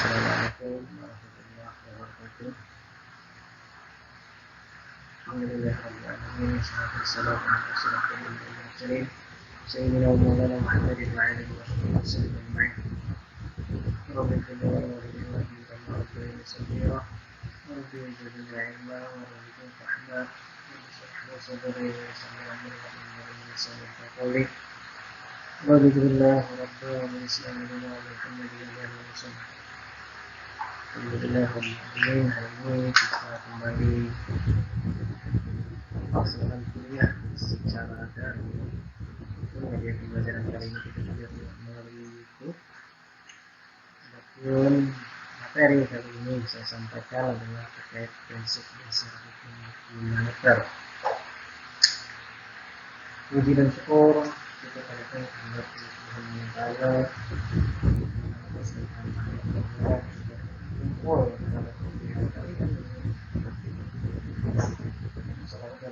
Assalamualaikum warahmatullahi wabarakatuh. Alhamdulillahirabbil alamin. Wassalatu wassalamu ala asyrofil mursalin sayyidina wa maulana Muhammadin wa alihi wa sahbihi ajma'in. Rabbil a'lam wa rabbil sabira wa rabbil zidni ilma wa rabbil fahma wa shrah sadri wa yassir li amri wa hlul 'uqdatam min lisani Alhamdulillah Rabbil Alamin Alhamdulillah Alhamdulillah hari ini kita kembali melaksanakan kuliah secara daring. Media pembelajaran kali ini kita juga melalui YouTube. Adapun materi kali ini saya sampaikan adalah terkait prinsip dasar hukum humanitar. Puji dan syukur kita panjatkan kepada Tuhan Yang Maha Esa kumpul pada kuliah kali ini.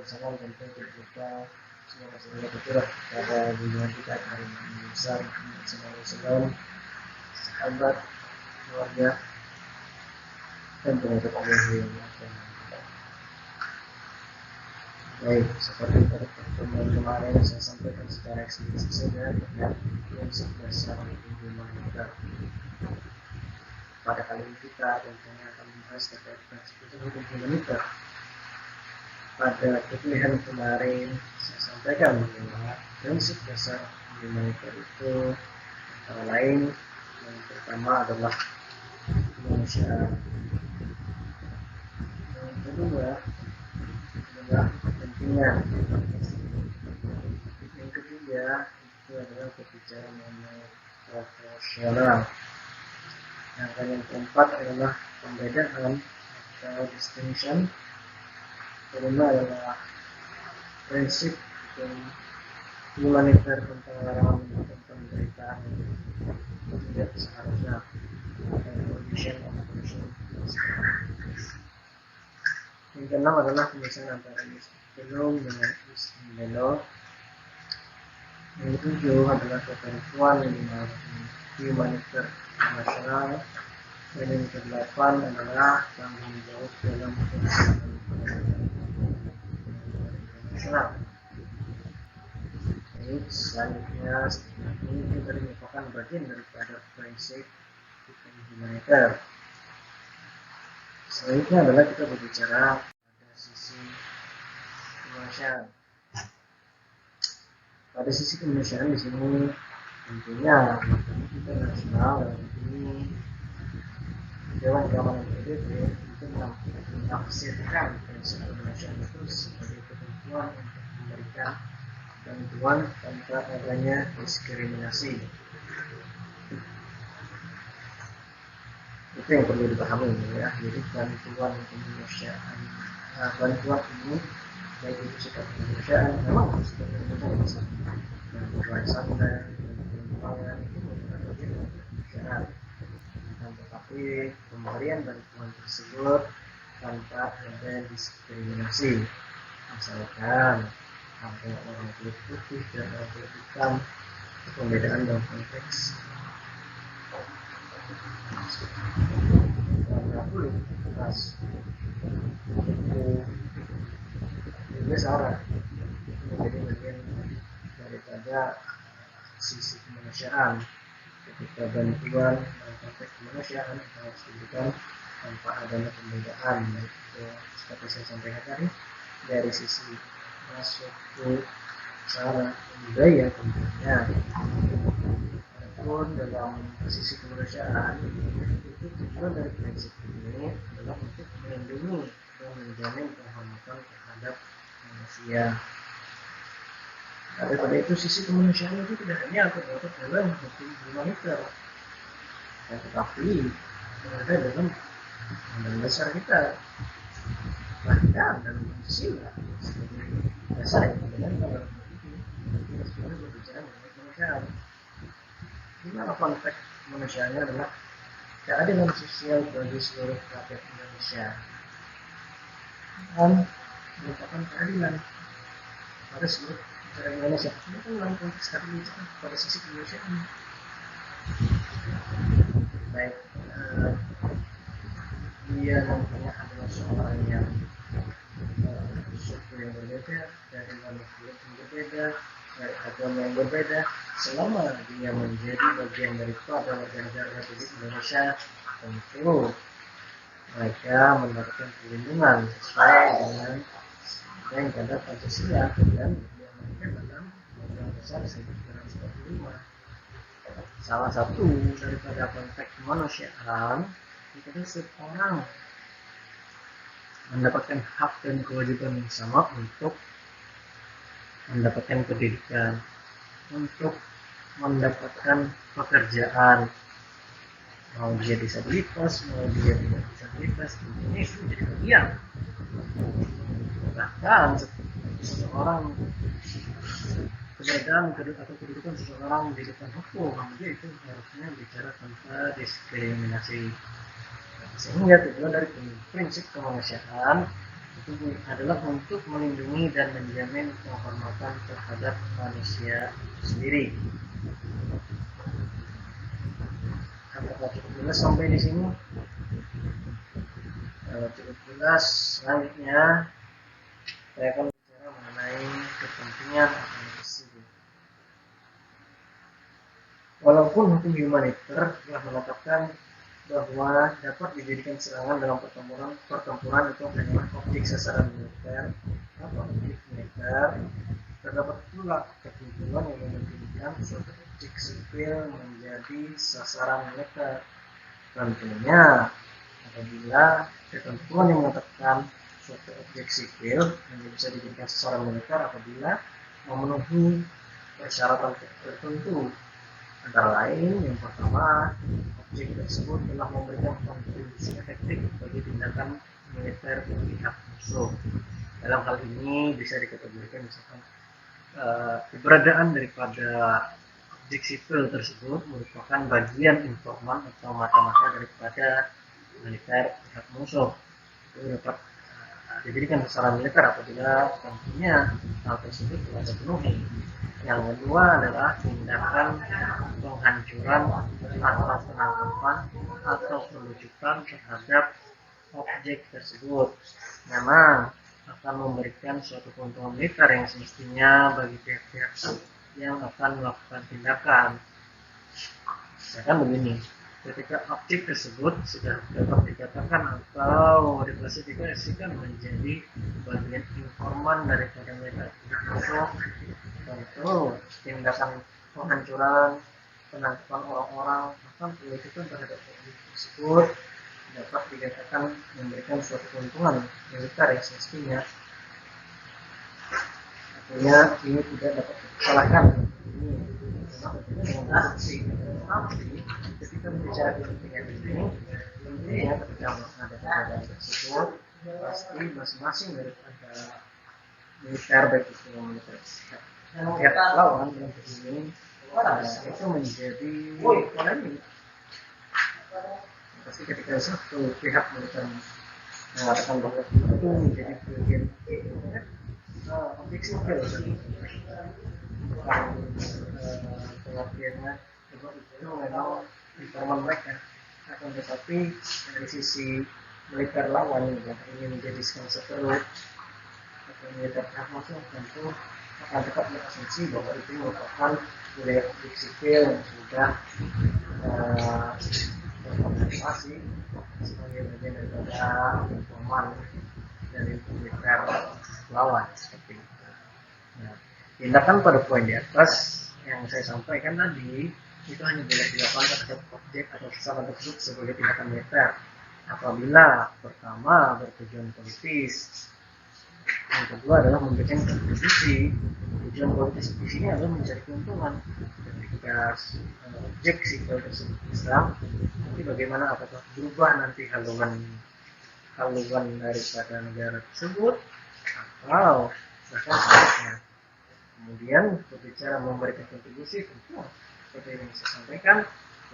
Salam dan tentu kita semoga berkurang pada junjungan kita hari ini besar Muhammad sahabat, keluarga, dan pengikut Allah yang akan. Baik, seperti pada pertemuan kemarin saya sampaikan secara eksplisit saja terkait prinsip dasar hukum humanitar. Pada kali ini kita tentunya akan membahas terkait prinsip dasar hukum humanitar. Pada pemilihan kemarin saya sampaikan bahwa prinsip dasar hukum humanitar itu antara lain yang pertama adalah kemanusiaan. Yang kedua adalah kepentingan. Yang ketiga itu adalah berbicara mengenai proporsional. Yang keempat adalah pembedaan atau distinction. Kelima adalah prinsip hukum humanitar tentang larangan dan pemberitaan tidak seharusnya prohibition of abortion. Yang keenam adalah pemisahan antara is belong dengan is below. Yang ketujuh adalah ketentuan humanitar internasional. Dan yang kedelapan adalah tanggung jawab dalam pelaksanaan internasional. Baik, selanjutnya ini kita merupakan bagian daripada prinsip hukum humanitar. Selanjutnya adalah kita berbicara pada sisi kemanusiaan. Pada sisi kemanusiaan di sini tentunya internasional dalam ini Dewan Keamanan PBB itu menafsirkan prinsip kemanusiaan itu sebagai ketentuan untuk memberikan bantuan tanpa adanya diskriminasi. Itu yang perlu dipahami ya. Jadi bantuan kemanusiaan, bantuan ini baik itu sikap kemanusiaan, memang harus kemanusiaan. Bantuan sandang, bantuan pangan itu merupakan bagian dari kemanusiaan. Tetapi pemberian bantuan tersebut tanpa ada diskriminasi, misalkan ada orang kulit putih dan orang kulit hitam, pembedaan dalam konteks warna kulit, ras, itu sara menjadi bagian daripada sisi kemanusiaan. Ketika bantuan dalam konteks kemanusiaan harus diberikan tanpa adanya pembedaan, itu seperti saya sampaikan tadi dari sisi ras, suku, cara, budaya tentunya. Adapun dalam sisi kemanusiaan itu tujuan dari prinsip ini adalah untuk melindungi dan menjamin kehormatan terhadap manusia. Daripada itu sisi kemanusiaan itu tidak hanya terdapat dalam hukum humanitar, tetapi ada dalam undang dasar kita, bahkan dalam Pancasila sebagai dasar yang dengan dalam kita sebenarnya berbicara mengenai kemanusiaan. Di mana konteks kemanusiaannya adalah keadilan sosial bagi seluruh rakyat Indonesia dan merupakan keadilan pada seluruh rakyat Indonesia. Ini kan dalam konteks keadilan pada sisi kemanusiaan. Baik, dia nantinya adalah seorang yang suku yang berbeda, dari manfaat yang berbeda, dari agama yang berbeda, selama dia menjadi bagian daripada warga negara Republik Indonesia, tentu mereka mendapatkan perlindungan sesuai dengan yang ada Pancasila dan diamankan dalam Undang-Undang Dasar 1945. Salah satu daripada konteks kemanusiaan itu setiap orang mendapatkan hak dan kewajiban yang sama untuk mendapatkan pendidikan, untuk mendapatkan pekerjaan, mau dia disabilitas, mau dia tidak disabilitas, ini menjadi bagian. Bahkan seseorang keberadaan atau kedudukan seseorang di depan hukum, dia itu harusnya bicara tanpa diskriminasi. Sehingga tujuan dari prinsip kemanusiaan itu adalah untuk melindungi dan menjamin penghormatan terhadap manusia sendiri. Apakah cukup jelas sampai di sini? Cukup jelas. Selanjutnya saya akan bicara mengenai kepentingan akademisi. Walaupun hukum humaniter telah menetapkan bahwa dapat dijadikan serangan dalam pertempuran itu adalah objek sasaran militer atau objek militer, terdapat pula ketentuan yang memungkinkan suatu objek sipil menjadi sasaran militer. Tentunya apabila ketentuan yang mengatakan suatu objek sipil yang bisa dijadikan sasaran militer apabila memenuhi persyaratan tertentu, antara lain yang pertama, objek tersebut telah memberikan kontribusi efektif bagi tindakan militer pihak musuh. Dalam hal ini bisa dikategorikan misalkan keberadaan daripada objek sipil tersebut merupakan bagian informan atau mata-mata daripada militer pihak musuh. Itu dapat dijadikan sasaran militer apabila tentunya hal tersebut telah terpenuhi. Yang kedua adalah tindakan penghancuran atau penangkapan atau penunjukan terhadap objek tersebut memang akan memberikan suatu keuntungan militer yang semestinya bagi pihak-pihak yang akan melakukan tindakan. Misalkan begini, ketika objek tersebut sudah dapat dikatakan atau diklasifikasikan menjadi bagian informan daripada militer pihak musuh, tentu tindakan penghancuran, penangkapan orang-orang, bahkan penunjukan terhadap objek tersebut dapat dikatakan memberikan suatu keuntungan militer yang semestinya. Artinya ini tidak dapat disalahkan. Ini dengan aksi, tapi ketika berbicara kepentingan ini, tentunya ketika ada keadaan tersebut, pasti masing-masing daripada militer baik itu militer pihak lawan yang begini itu menjadi polemik. Pasti ketika satu pihak militer mengatakan bahwa itu menjadi bagian objek sipil, bukan pengertiannya bahwa itu memang informan mereka, akan tetapi dari sisi militer lawan yang ingin menjadikan seterus atau militer pihak musuh tentu akan tetap berasumsi bahwa itu merupakan wilayah objek sipil yang sudah terkonfirmasi sebagai bagian daripada informan dari militer lawan seperti itu. Nah, tindakan pada poin di atas yang saya sampaikan tadi itu hanya boleh dilakukan terhadap objek atau sasaran tersebut sebagai tindakan militer apabila pertama bertujuan politis, yang kedua adalah memberikan kontribusi. Tujuan politis di sini adalah mencari keuntungan. Ketika objek sipil tersebut diserang, nanti bagaimana, apakah berubah nanti haluan daripada negara tersebut atau bahkan sebaliknya. Kemudian berbicara memberikan kontribusi, tentu seperti yang saya sampaikan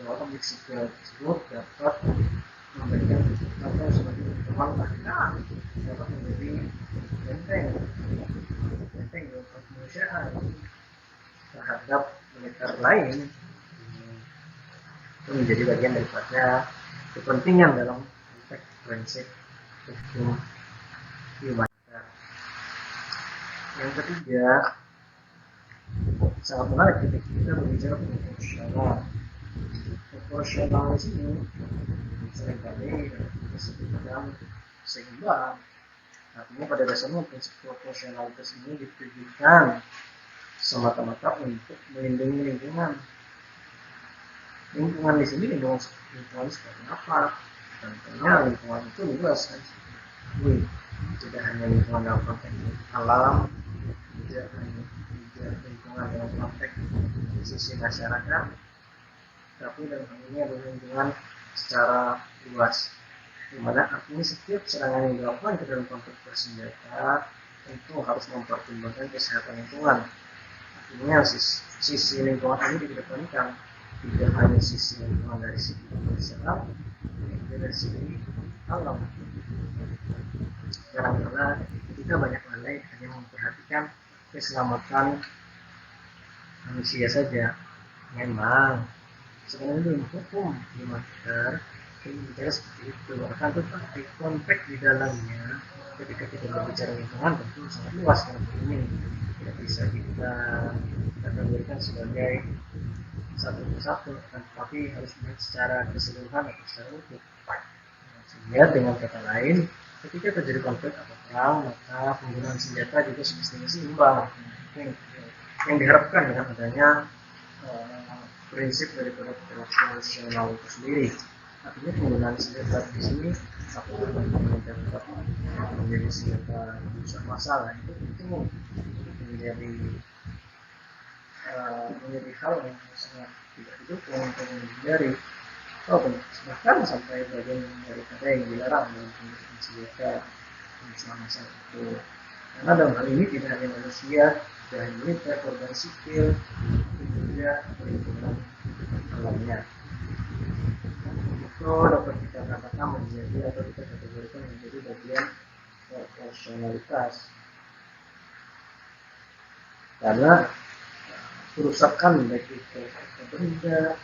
bahwa objek sipil tersebut dapat memberikan atau sebagai teman bahkan dapat menjadi benteng kemanusiaan terhadap militer lain. Itu menjadi bagian daripada kepentingan dalam konteks prinsip hukum humaniter. Yang ketiga, sangat menarik ketika kita berbicara tentang proporsional. Proporsional di sini seringkali disebutkan seimbang. Artinya pada dasarnya prinsip proporsionalitas ini ditujukan semata-mata untuk melindungi lingkungan. Lingkungan di sini lingkungan seperti apa? Tentunya lingkungan itu luas kan. Tidak hanya lingkungan dalam konteks alam, tidak hanya lingkungan dalam konteks sisi masyarakat, tapi dalam hal ini adalah lingkungan secara luas. Dimana artinya setiap serangan yang dilakukan ke dalam konflik bersenjata tentu harus mempertimbangkan kesehatan lingkungan. Artinya sisi lingkungan ini dikedepankan, tidak hanya sisi lingkungan dari segi kemanusiaan, juga dari segi alam. Karena kita banyak lalai hanya memperhatikan keselamatan manusia saja. Memang sebenarnya hukum humaniter bicara seperti itu, akan tetapi konteks di dalamnya ketika kita berbicara lingkungan tentu sangat luas dan ini tidak bisa kita kategorikan sebagai satu persatu, tapi harus melihat secara keseluruhan atau secara utuh. Sehingga dengan kata lain, ketika terjadi konflik atau perang, maka penggunaan senjata juga semestinya seimbang. Yang diharapkan dengan adanya prinsip daripada proporsional itu sendiri. Artinya penggunaan senjata di sini apakah menjadi senjata rusak massal itu menjadi hal yang sangat tidak didukung untuk menghindari, bahkan sampai bagian daripada yang dilarang dalam penggunaan senjata rusak massal itu. Karena dalam hal ini tidak hanya manusia, tidak hanya militer, korban sipil, tapi juga lingkungan alamnya. Itu dapat kita katakan menjadi atau kita kategorikan menjadi bagian proporsionalitas. Karena kerusakan baik itu benda,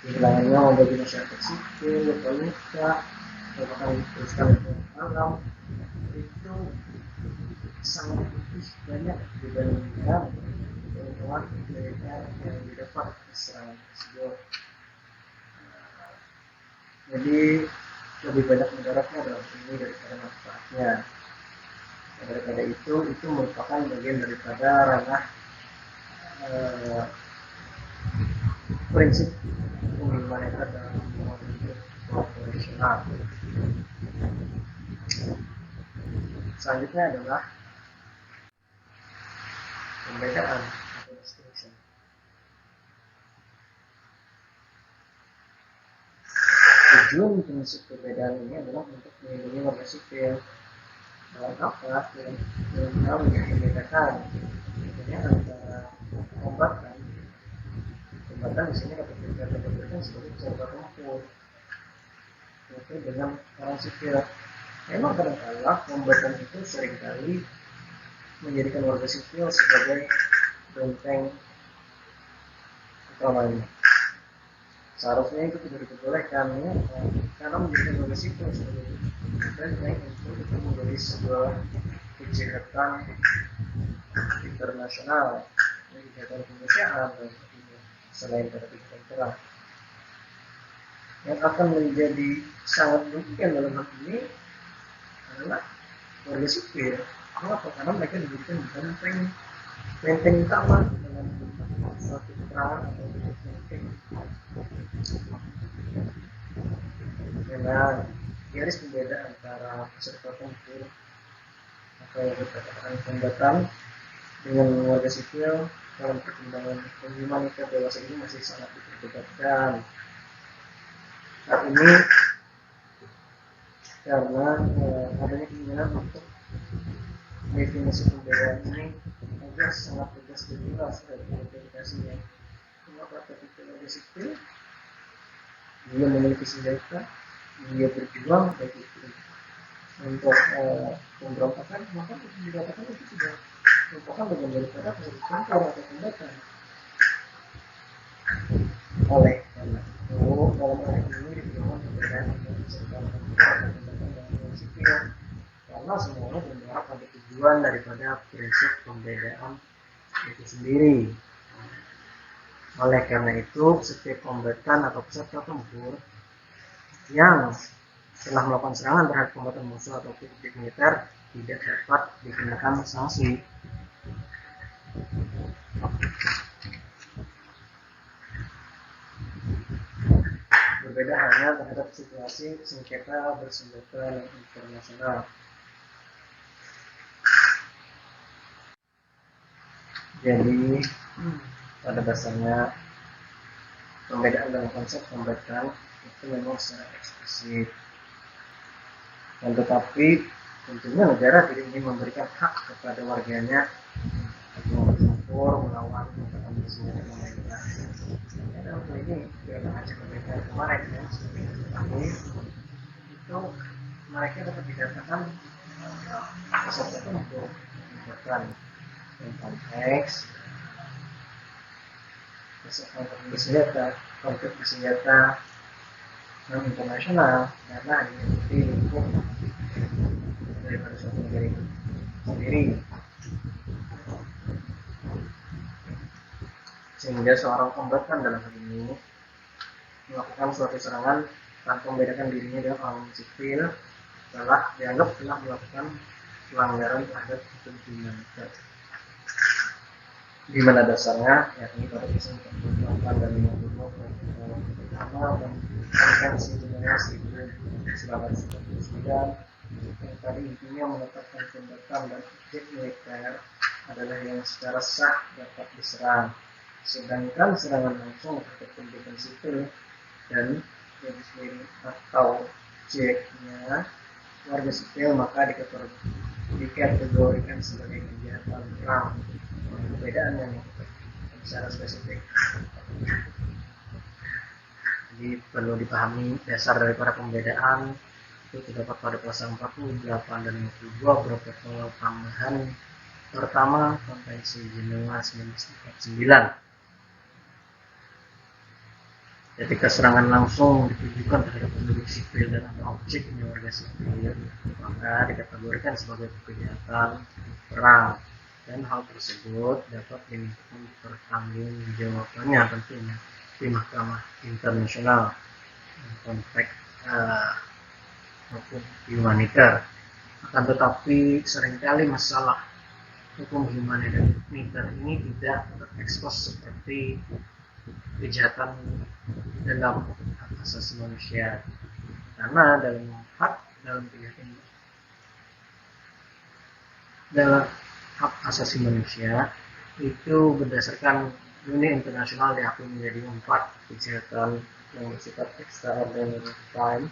kehilangan nyawa bagi masyarakat sipil, luka, bahkan kerusakan alam itu sangat lebih banyak dibandingkan keuntungan militer yang didapat serangan tersebut. Jadi lebih banyak mudaratnya dalam ini daripada manfaatnya. Daripada itu merupakan bagian daripada ranah prinsip hukum humaniter dalam prinsip proporsional. Selanjutnya adalah pembedaan atau distinction. Tujuan prinsip perbedaan ini adalah untuk melindungi warga sipil. Dalam apa? Dalam hal yang membedakan antara kombatan di sini dapat kita kategorikan sebagai cara tempur yaitu dengan orang sipil. Memang kadang-kala kombatan itu seringkali menjadikan warga sipil sebagai benteng utamanya. Seharusnya itu tidak diperbolehkan ya, karena menjadikan warga sipil sebagai benteng itu menjadi sebuah kejahatan internasional, kejahatan kemanusiaan dan selain dari kejahatan perang. Yang akan menjadi sangat merugikan dalam hal ini adalah warga sipil. Kenapa? Karena mereka diberikan benteng utama dalam suatu perang atau benteng. Memang garis pembeda antara peserta tempur atau dikatakan kombatan dengan warga sipil dalam perkembangan humaniter dewasa ini masih sangat diperdebatkan. Saat ini karena adanya keinginan untuk definisi pembedaan ini agar sangat tegas dan jelas dari implementasinya. Maka ketika warga sipil dia memiliki senjata, dia berjuang baik itu untuk pemberontakan, maka dikatakan itu sudah merupakan bagian daripada tempur atau kombatan. Oleh karena itu dalam hal ini diperlukan perbedaan antara sipil, karena semuanya bermuara pada tujuan daripada prinsip pembedaan itu sendiri. Oleh karena itu, setiap kombatan atau peserta tempur yang telah melakukan serangan terhadap kombatan musuh atau titik militer tidak dapat dikenakan sanksi. Berbeda halnya terhadap situasi sengketa bersenjata internasional. Jadi pada dasarnya pembedaan dalam konsep kombatan itu memang secara eksplisit, dan tetapi tentunya negara tidak ingin memberikan hak kepada warganya untuk bertempur melawan kombatan bersenjata pemerintah. Dalam hal ini dalam acara pembedaan kemarin ya, tapi itu mereka dapat dikatakan peserta tempur bukan konteks konflik bersenjata non internasional, karena mengikuti lingkup daripada suatu negara itu sendiri, sehingga seorang kombatan dalam hal ini melakukan suatu serangan tanpa membedakan dirinya dengan orang sipil telah dianggap telah melakukan pelanggaran terhadap hukum humaniter. Di mana dasarnya yakni pada pasal 48 dan 52 pertama dan Konvensi Dunia 1949 yang tadi intinya menetapkan kombatan dan objek militer adalah yang secara sah dapat diserang, sedangkan serangan langsung terhadap kombatan sipil dan sendiri atau objeknya warga sipil maka dikategorikan sebagai kejahatan perang. Perbedaan yang secara spesifik. Jadi perlu dipahami dasar daripada pembedaan itu terdapat pada pasal 48 dan 52 protokol tambahan pertama Konvensi Jenewa 1949. Ketika serangan langsung ditujukan terhadap penduduk sipil dan atau objeknya warga sipil, maka dikategorikan sebagai kejahatan perang, dan hal tersebut dapat dimintakan pertanggungjawabannya tentunya di Mahkamah Internasional konteks hukum humaniter. Akan tetapi seringkali masalah hukum humaniter ini tidak terekspos seperti kejahatan dalam hak asasi manusia, karena dalam kejahatan dalam hak asasi manusia itu berdasarkan dunia internasional diakui menjadi 4 kejahatan yang bersifat extraordinary crime.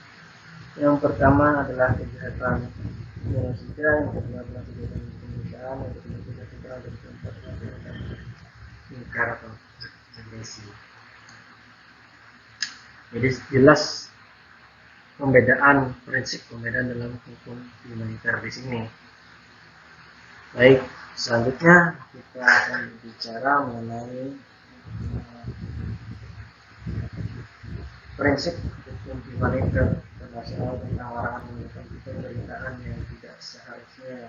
Yang pertama adalah kejahatan genosida, yang kedua adalah kejahatan kemanusiaan, yang ketiga kejahatan perang, dan keempat adalah kejahatan militer atau agresi. Jadi jelas pembedaan, prinsip pembedaan dalam hukum humaniter di sini. Baik, selanjutnya kita akan berbicara mengenai prinsip hukum humaniter internasional tentang larangan menggunakan pemerintahan yang tidak seharusnya.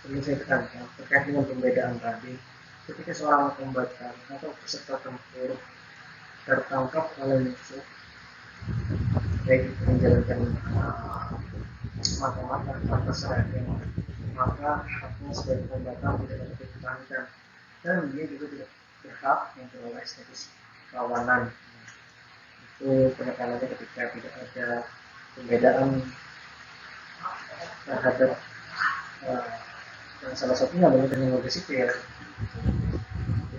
Perlu saya tekankan terkait dengan pembedaan tadi. Ketika seorang kombatan atau peserta tempur tertangkap oleh musuh, baik itu menjalankan mata-mata tanpa serangan, maka haknya sebagai kombatan tidak dapat dipertahankan, dan dia juga tidak berhak memperoleh status kawanan. Itu penekanannya ketika tidak ada pembedaan terhadap salah satunya adalah dengan warga sipil.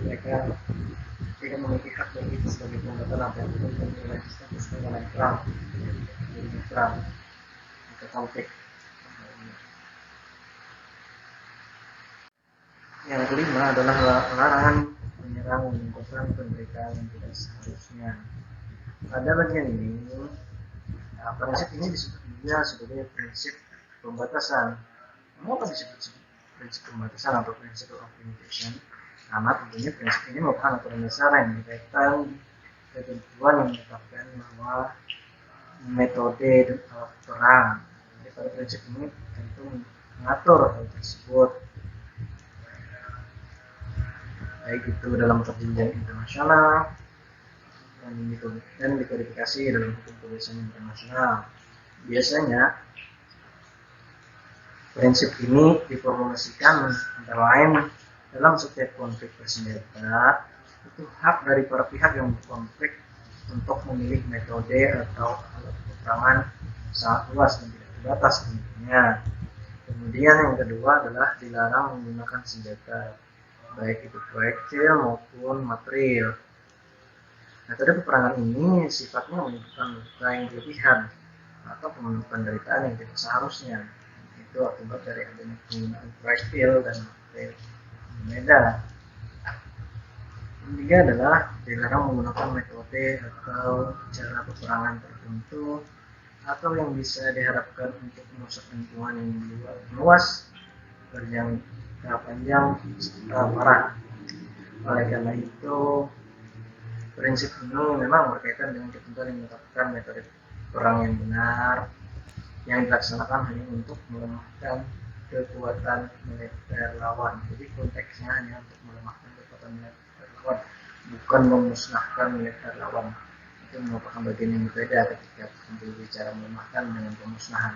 Mereka tidak memiliki hak bagi itu sebagai kombatan apapun dan memiliki status kawanan perang, jadi perang atau konflik. Yang kelima adalah larangan menyerang menimbulkan pemberitaan yang tidak seharusnya. Pada bagian ini, prinsip ini disebut juga sebagai prinsip pembatasan. Mengapa disebut prinsip pembatasan atau prinsip of limitation? karena tentunya prinsip ini merupakan aturan dasar yang berkaitan ketentuan yang menetapkan bahwa metode dan alat perang. Jadi pada prinsip ini tentu mengatur hal tersebut, baik itu dalam perjanjian internasional dan dikodifikasi dalam hukum kebiasaan internasional. Biasanya prinsip ini diformulasikan antara lain dalam setiap konflik bersenjata, itu hak dari para pihak yang berkonflik untuk memilih metode atau alat peperangan sangat luas dan tidak terbatas tentunya. Kemudian yang kedua adalah dilarang menggunakan senjata, baik itu proyektil maupun material. Metode peperangan ini sifatnya menyebabkan luka yang berlebihan atau penderitaan yang tidak seharusnya. Itu akibat dari adanya penggunaan proyektil dan material berbeda. Yang ketiga adalah dilarang menggunakan metode atau cara peperangan tertentu atau yang bisa diharapkan untuk merusak lingkungan yang luas, berjangka panjang, serta parah. Oleh karena itu, prinsip ini memang berkaitan dengan ketentuan yang menetapkan metode perang yang benar yang dilaksanakan hanya untuk melemahkan kekuatan militer lawan. Jadi konteksnya hanya untuk melemahkan kekuatan militer lawan, bukan memusnahkan militer lawan. Itu merupakan bagian yang berbeda ketika berbicara melemahkan dengan pemusnahan.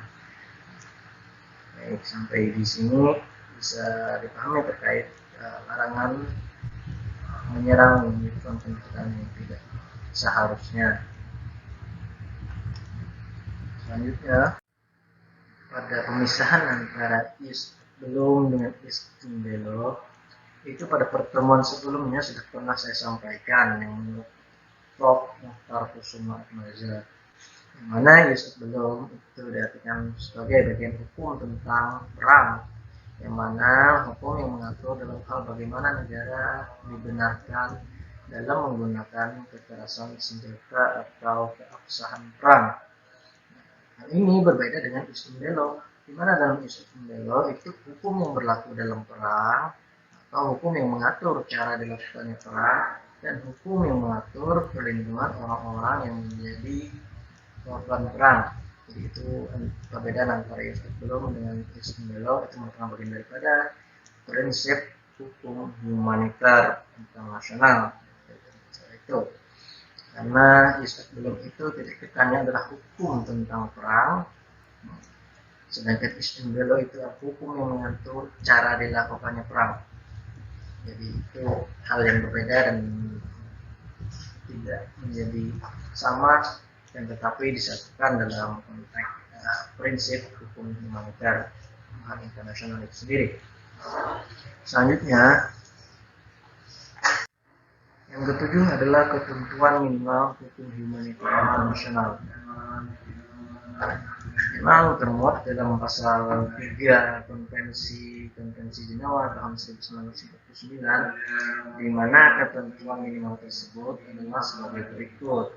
Baik, sampai di sini bisa dipahami terkait larangan menyerang melakukan pendekatan yang tidak seharusnya. Selanjutnya, pada pemisahan antara ius belum dengan ius belum, itu pada pertemuan sebelumnya sudah pernah saya sampaikan yang menurut Prof. Mukhtar Kusuma Atmaja, yang mana ius belum itu diartikan sebagai bagian hukum tentang perang, yang mana hukum yang mengatur dalam hal bagaimana negara dibenarkan dalam menggunakan kekerasan senjata atau keabsahan perang. Hal ini berbeda dengan ius bello, di mana dalam ius bello itu hukum yang berlaku dalam perang atau hukum yang mengatur cara dilakukannya perang dan hukum yang mengatur perlindungan orang-orang yang menjadi korban perang. Jadi itu perbedaan antara ius bello dengan ius bello, itu merupakan bagian daripada prinsip hukum humaniter internasional. Itu karena ius bello itu titik tekannya adalah hukum tentang perang, sedangkan ius bello itu adalah hukum yang mengatur cara dilakukannya perang. Jadi itu hal yang berbeda dan tidak menjadi sama, dan tetapi disatukan dalam konteks prinsip hukum humaniter internasional itu sendiri. Selanjutnya, yang ketujuh adalah ketentuan minimal hukum humaniter internasional. Memang termuat dalam pasal 3 Konvensi Jenewa tahun 1949, di mana ketentuan minimal tersebut adalah sebagai berikut.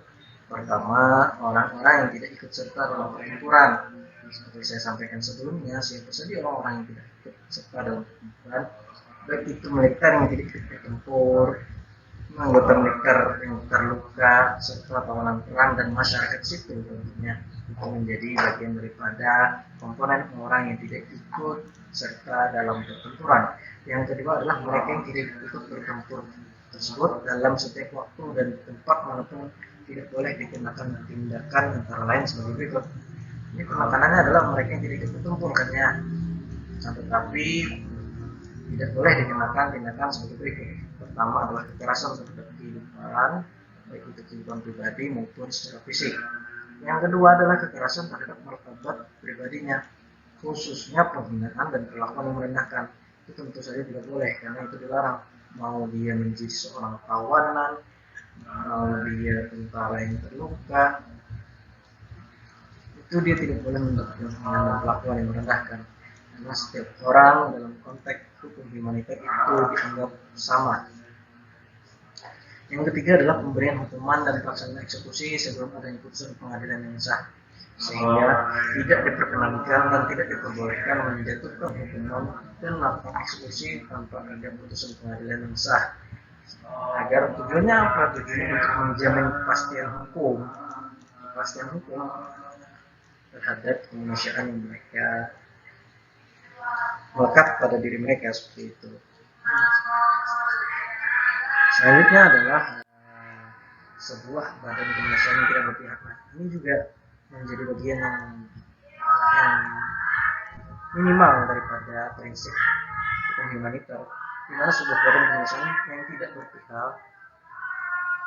Pertama, orang-orang yang tidak ikut serta dalam pertempuran. Seperti saya sampaikan sebelumnya, siapa saja orang-orang yang tidak ikut serta dalam pertempuran, baik itu militer yang tidak ikut bertempur, anggota militer yang terluka, serta tawanan perang dan masyarakat sipil tentunya, itu menjadi bagian daripada komponen orang yang tidak ikut serta dalam pertempuran. Yang kedua adalah mereka yang tidak ikut bertempur tersebut dalam setiap waktu dan tempat manapun tidak boleh dikenakan tindakan antara lain sebagai berikut. Ini penekanannya adalah mereka yang tidak ikut bertempur kan ya, tetapi tidak boleh dikenakan tindakan sebagai berikut. Pertama adalah kekerasan terhadap kehidupan, baik itu kehidupan pribadi maupun secara fisik. Yang kedua adalah kekerasan terhadap martabat pribadinya, khususnya penghinaan dan perlakuan yang merendahkan. Itu tentu saja tidak boleh, karena itu dilarang. Mau dia menjadi seorang tawanan, mau dia tentara yang terluka, itu dia tidak boleh mendapatkan penghinaan dan perlakuan yang merendahkan. Karena setiap orang dalam konteks hukum humaniter itu dianggap sama. Yang ketiga adalah pemberian hukuman dan pelaksanaan eksekusi sebelum adanya putusan pengadilan yang sah. sehingga tidak diperkenankan dan tidak diperbolehkan menjatuhkan hukuman dan melakukan eksekusi tanpa ada putusan pengadilan yang sah. Agar tujuannya apa? Tujuannya untuk menjamin kepastian hukum terhadap kemanusiaan yang mereka melekat pada diri mereka, seperti itu. Selanjutnya adalah sebuah badan kemanusiaan yang tidak berpihak. Ini juga menjadi bagian yang minimal daripada prinsip hukum humaniter, di mana sebuah badan kemanusiaan yang tidak berpihak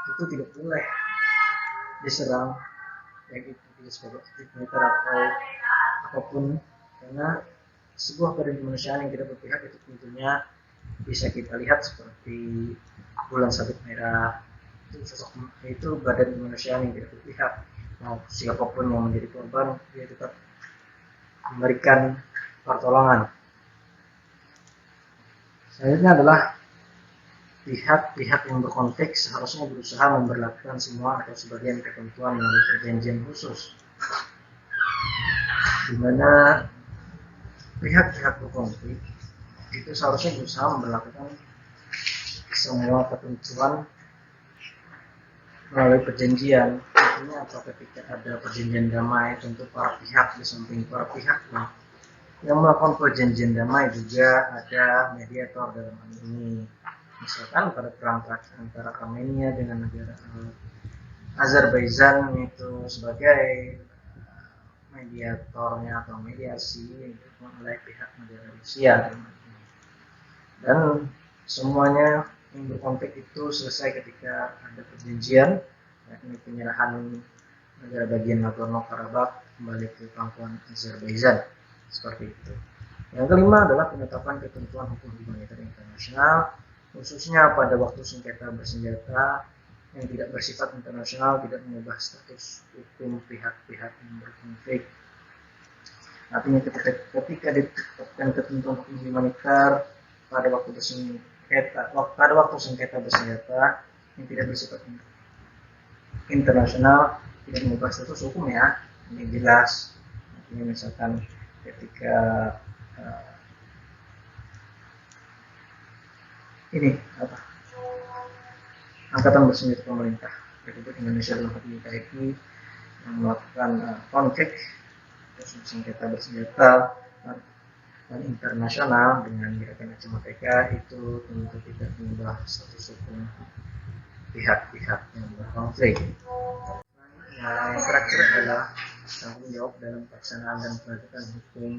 itu tidak boleh diserang, baik itu tidak sebagai aktif militer atau apapun, karena sebuah badan kemanusiaan yang tidak berpihak itu tentunya bisa kita lihat seperti bulan sabit merah, itu badan kemanusiaan yang tidak berpihak. Mau siapapun yang menjadi korban, dia tetap memberikan pertolongan. Selanjutnya adalah pihak-pihak yang berkonflik seharusnya berusaha memberlakukan semua atau sebagian ketentuan melalui perjanjian khusus, di mana pihak-pihak berkonflik itu seharusnya berusaha memberlakukan semua ketentuan melalui perjanjian. Artinya apa? Ketika ada perjanjian damai, tentu para pihak, di samping para pihak yang melakukan perjanjian damai juga ada mediator dalam hal ini. Misalkan pada perang antara Armenia dengan negara Azerbaijan itu sebagai mediatornya atau mediasi oleh pihak negara Rusia, dan semuanya yang berkonflik itu selesai ketika ada perjanjian, yakni penyerahan negara bagian Nagorno-Karabakh kembali ke pangkuan Azerbaijan, seperti itu. Yang kelima adalah penetapan ketentuan hukum humaniter internasional, khususnya pada waktu sengketa bersenjata yang tidak bersifat internasional, tidak mengubah status hukum pihak-pihak yang berkonflik. Artinya ketika ditetapkan ketentuan hukum humaniter pada waktu sengketa bersenjata yang tidak bersifat internasional, tidak mengubah status hukum, ya, ini jelas. Artinya misalkan ketika angkatan bersenjata pemerintah Republik Indonesia dalam hal ini TNI yang melakukan konflik sengketa bersenjata dan internasional dengan gerakan Aceh Merdeka, itu tentu tidak mengubah status hukum pihak-pihak yang berkonflik. Yang terakhir adalah tanggung jawab dalam pelaksanaan dan penegakan hukum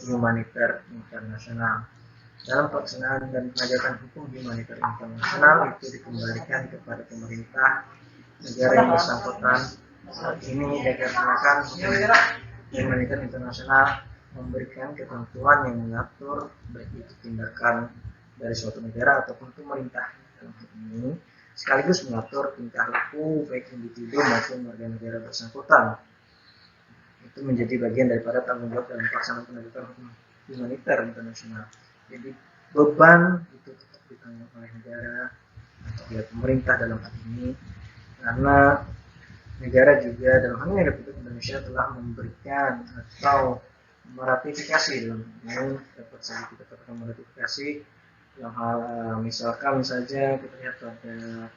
humaniter internasional. Dalam pelaksanaan dan penegakan hukum humaniter internasional itu dikembalikan kepada pemerintah negara yang bersangkutan. Saat ini dikarenakan hukum humaniter internasional memberikan ketentuan yang mengatur baik itu tindakan dari suatu negara ataupun pemerintah dalam hal ini, sekaligus mengatur tingkah laku baik individu maupun warga negara bersangkutan. Itu menjadi bagian daripada tanggung jawab dalam pelaksanaan penegakan hukum humaniter internasional. Jadi beban itu tetap ditanggung oleh negara atau oleh pemerintah dalam hal ini, karena negara juga dalam hal ini Republik Indonesia telah memberikan atau meratifikasi, dalam ini dapat saja kita katakan meratifikasi dalam hal misalkan saja kita lihat pada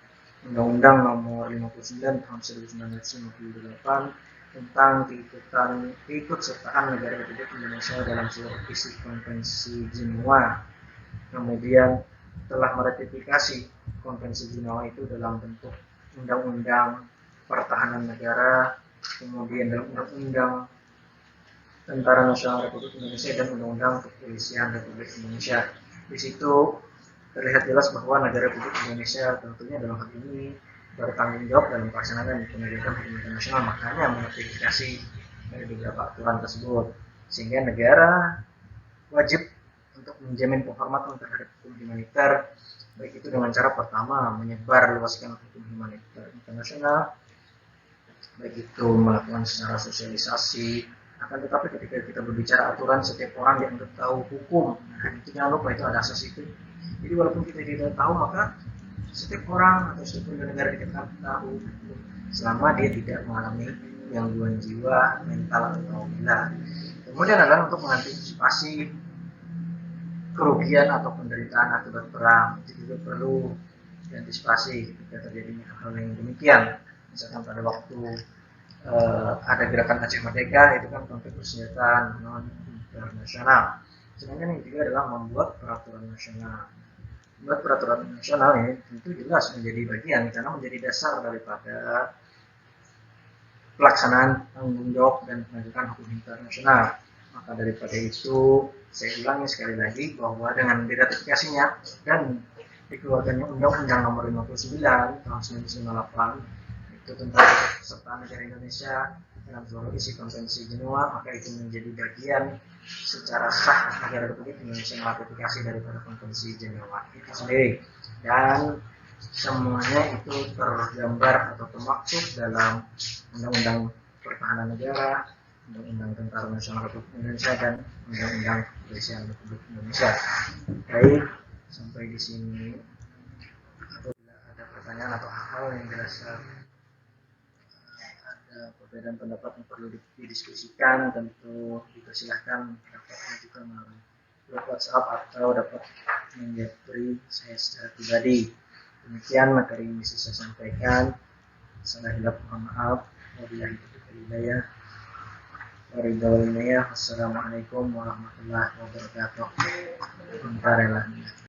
Undang-Undang Nomor 59 Tahun 1958 tentang keikutsertaan negara Republik Indonesia dalam seluruh isi Konvensi Jenewa. Kemudian telah meratifikasi Konvensi Jenewa itu dalam bentuk Undang-Undang Pertahanan Negara, kemudian dalam Undang-Undang Tentara Nasional Republik Indonesia dan Undang-Undang Kepolisian Republik Indonesia. Di situ terlihat jelas bahwa negara Republik Indonesia tentunya dalam hal ini bertanggung jawab dalam pelaksanaan dan penegakan hukum internasional, makanya meratifikasi dari beberapa aturan tersebut, sehingga negara wajib untuk menjamin penghormatan terhadap hukum humaniter, baik itu dengan cara pertama menyebar luaskan hukum humaniter internasional, baik itu melakukan secara sosialisasi. Akan tetapi ketika kita berbicara aturan, setiap orang dianggap tahu hukum. Nah, itu jangan lupa, itu ada asas itu. Jadi walaupun kita tidak tahu, maka setiap orang atau setiap warga negara kita tahu selama dia tidak mengalami gangguan jiwa, mental atau gila. Kemudian adalah untuk mengantisipasi kerugian atau penderitaan akibat perang. Itu juga perlu diantisipasi ketika terjadinya hal yang demikian. Misalkan pada waktu ada gerakan Aceh Merdeka, itu kan konflik persenjataan non internasional. Sedangkan yang ketiga adalah membuat peraturan nasional. Membuat peraturan nasional ini tentu jelas menjadi bagian karena menjadi dasar daripada pelaksanaan tanggung jawab dan penegakan hukum internasional. Maka daripada itu, saya ulangi sekali lagi bahwa dengan diratifikasinya dan dikeluarkannya Undang-Undang Nomor 59 Tahun 1998 itu tentang kesertaan negara Indonesia dalam seluruh isi Konvensi Jenewa, maka itu menjadi bagian secara sah negara Republik Indonesia meratifikasi daripada Konvensi Jenewa itu sendiri, dan semuanya itu tergambar atau termaktub dalam Undang-Undang Pertahanan Negara, Undang-Undang Tentara Nasional Republik Indonesia, dan Undang-Undang Kepolisian Republik Indonesia. Baik, sampai di sini. Apabila ada pertanyaan atau hal-hal yang dirasa ada perbedaan pendapat yang perlu didiskusikan, tentu dipersilahkan dapat mengajukan melalui grup WhatsApp atau dapat menjapri saya secara pribadi. Demikian materi yang bisa saya sampaikan. Salah hilaf mohon maaf. Wabillahi taufiq wal hidayah. Wassalamualaikum warahmatullahi wabarakatuh.